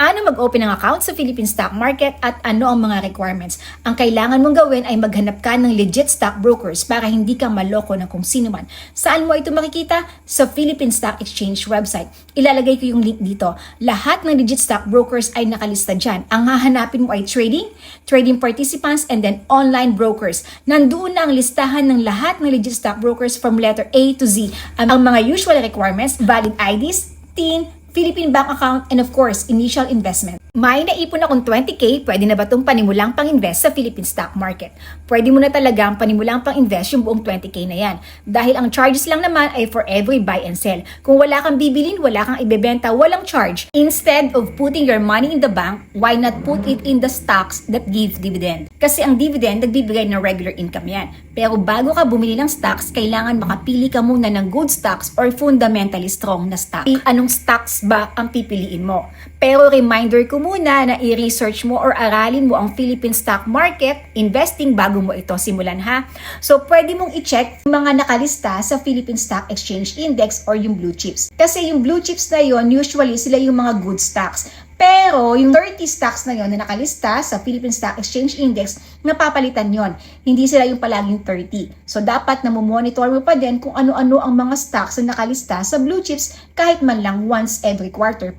Paano mag-open ng account sa Philippine stock market at ano ang mga requirements? Ang kailangan mong gawin ay maghanap ka ng legit stockbrokers para hindi ka maloko ng kung sino man. Saan mo ito makikita? Sa Philippine Stock Exchange website. Ilalagay ko yung link dito. Lahat ng legit stockbrokers ay nakalista dyan. Ang hahanapin mo ay trading participants, and then online brokers. Nandoon na ang listahan ng lahat ng legit stockbrokers from letter A to Z. Ang mga usual requirements, valid IDs, TIN, Philippine bank account, and of course, initial investment. May naipon akong 20k, pwede na ba itong panimulang pang-invest sa Philippine stock market? Pwede mo na talagang panimulang pang-invest yung buong 20k na yan. Dahil ang charges lang naman ay for every buy and sell. Kung wala kang bibilin, wala kang ibebenta, walang charge. Instead of putting your money in the bank, why not put it in the stocks that give dividend? Kasi ang dividend, nagbibigay ng regular income yan. Pero bago ka bumili ng stocks, kailangan makapili ka muna ng good stocks or fundamentally strong na stock. Anong stocks ba ang pipiliin mo? Pero reminder ko muna na i-research mo or aralin mo ang Philippine stock market investing bago mo ito simulan, ha. So pwede mong i-check yung mga nakalista sa Philippine Stock Exchange Index or yung blue chips. Kasi yung blue chips na yon, usually sila yung mga good stocks. Pero yung 30 stocks na yon na nakalista sa Philippine Stock Exchange Index, napapalitan yon. Hindi sila yung palaging 30. So dapat namomonitor mo pa din kung ano-ano ang mga stocks na nakalista sa blue chips kahit man lang once every quarter.